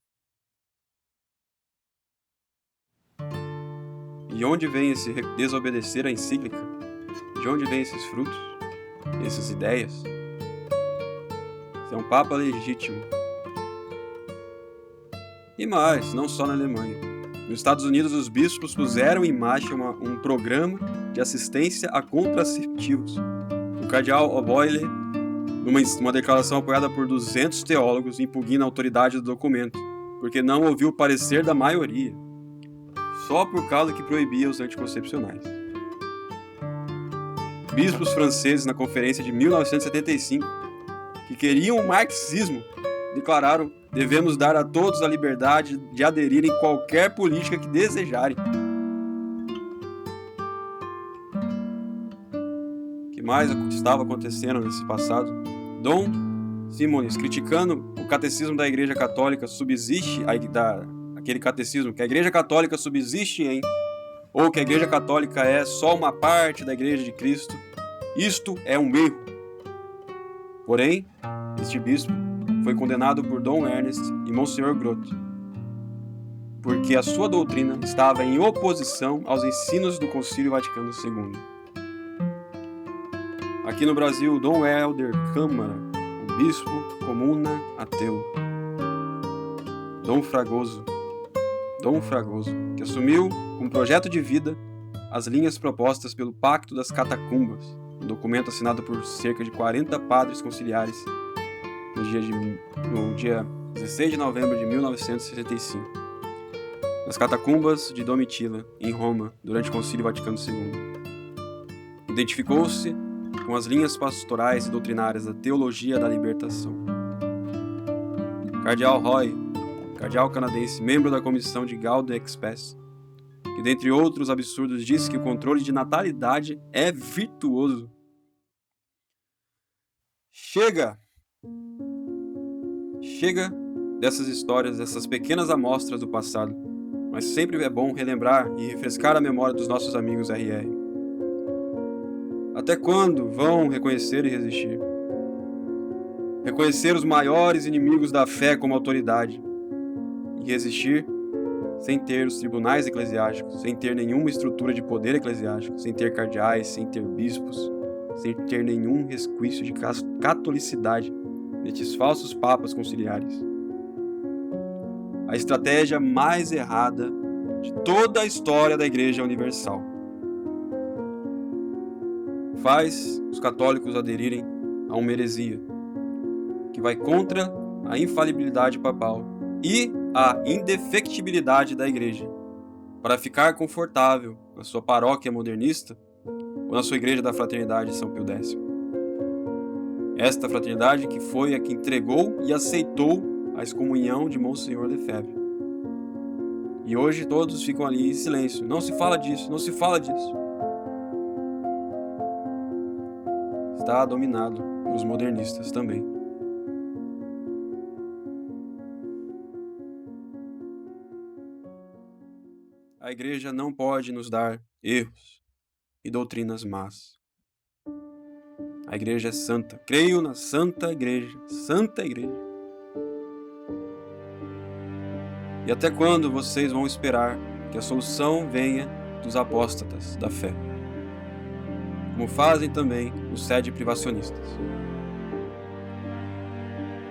E onde vem esse desobedecer à encíclica? De onde vêm esses frutos? Essas ideias? Você é um papa legítimo. E mais, não só na Alemanha. Nos Estados Unidos, os bispos puseram em marcha um programa de assistência a contraceptivos. O cardeal O'Boyle, numa declaração apoiada por 200 teólogos, impugna a autoridade do documento, porque não ouviu o parecer da maioria, só por causa que proibia os anticoncepcionais. Bispos franceses, na conferência de 1975, que queriam o marxismo, declararam: devemos dar a todos a liberdade de aderirem a qualquer política que desejarem. O que mais estava acontecendo nesse passado? Dom Simonis, criticando o catecismo da Igreja Católica, aquele catecismo que a Igreja Católica subsiste em, ou que a Igreja Católica é só uma parte da Igreja de Cristo. Isto é um erro. Porém, este bispo foi condenado por Dom Ernest e Monsenhor Grote, porque a sua doutrina estava em oposição aos ensinos do Concílio Vaticano II. Aqui no Brasil, Dom Helder Câmara, o bispo comuna ateu. Dom Fragoso, que assumiu como projeto de vida as linhas propostas pelo Pacto das Catacumbas, um documento assinado por cerca de 40 padres conciliares no dia 16 de novembro de 1965, nas catacumbas de Domitila, em Roma, durante o Concílio Vaticano II. Identificou-se com as linhas pastorais e doutrinárias da teologia da libertação. Cardeal Roy, cardeal canadense, membro da comissão de Gaudium et Spes, que dentre outros absurdos disse que o controle de natalidade é virtuoso. Chega dessas histórias, dessas pequenas amostras do passado, mas sempre é bom relembrar e refrescar a memória dos nossos amigos RR. Até quando vão reconhecer e resistir? Reconhecer os maiores inimigos da fé como autoridade e resistir sem ter os tribunais eclesiásticos, sem ter nenhuma estrutura de poder eclesiástico, sem ter cardeais, sem ter bispos, sem ter nenhum resquício de catolicidade destes falsos papas conciliares. A estratégia mais errada de toda a história da Igreja Universal. Faz os católicos aderirem a uma heresia que vai contra a infalibilidade papal e a indefectibilidade da Igreja. Para ficar confortável na sua paróquia modernista, ou na sua igreja da Fraternidade de São Pio X. Esta fraternidade que foi a que entregou e aceitou a excomunhão de Monsenhor Lefebvre. E hoje todos ficam ali em silêncio. Não se fala disso, não se fala disso. Está dominado pelos modernistas também. A igreja não pode nos dar erros e doutrinas más. A igreja é santa. Creio na santa igreja. Santa igreja. E até quando vocês vão esperar que a solução venha dos apóstatas da fé? Como fazem também os sede privacionistas.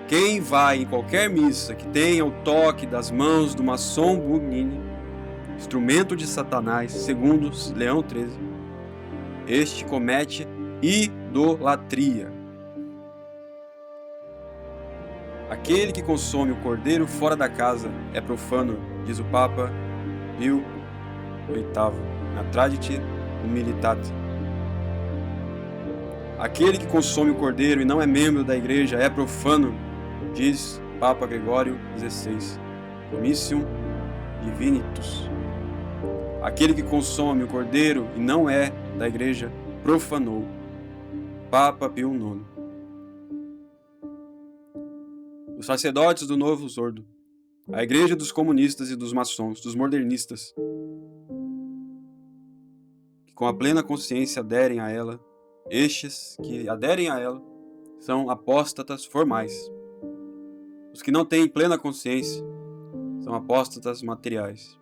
Quem vai em qualquer missa que tenha o toque das mãos do maçom Bugnini, instrumento de Satanás, segundo Leão XIII, este comete idolatria. Aquele que consome o cordeiro fora da casa é profano, diz o Papa Pio VIII, na Traditio Humilitate. Aquele que consome o cordeiro e não é membro da igreja é profano, diz Papa Gregório XVI, Comitium Divinitus. Aquele que consome o cordeiro e não é da igreja profanou, Papa Pio IX. Os sacerdotes do Novo Sordo, a igreja dos comunistas e dos maçons, dos modernistas, que com a plena consciência aderem a ela, estes que aderem a ela são apóstatas formais. Os que não têm plena consciência são apóstatas materiais.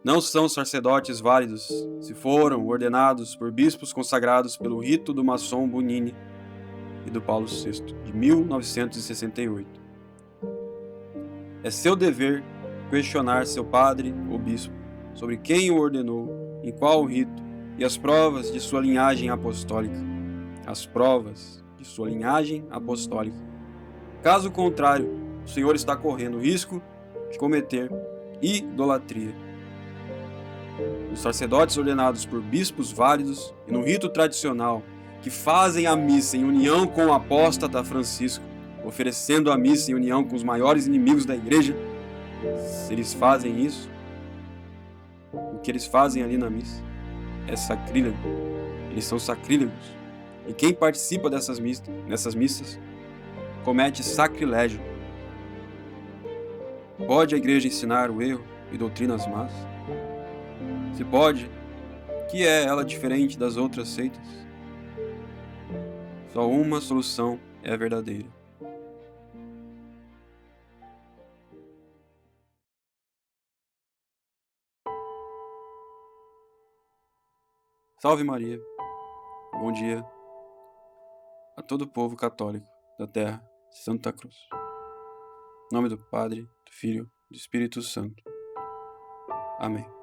Não são sacerdotes válidos se foram ordenados por bispos consagrados pelo rito do maçom Bugnini e do Paulo VI, de 1968. É seu dever questionar seu padre ou bispo sobre quem o ordenou, em qual rito e as provas de sua linhagem apostólica. As provas de sua linhagem apostólica. Caso contrário, o Senhor está correndo o risco de cometer idolatria. Os sacerdotes ordenados por bispos válidos e no rito tradicional, que fazem a missa em união com o apóstata Francisco, oferecendo a missa em união com os maiores inimigos da igreja, se eles fazem isso, o que eles fazem ali na missa é sacrílego. Eles são sacrílegos. E quem participa nessas missas comete sacrilégio. Pode a igreja ensinar o erro e doutrinas más? Se pode, que é ela diferente das outras seitas? Só uma solução é a verdadeira. Salve Maria, bom dia a todo o povo católico da terra de Santa Cruz. Em nome do Padre, do Filho e do Espírito Santo. Amém.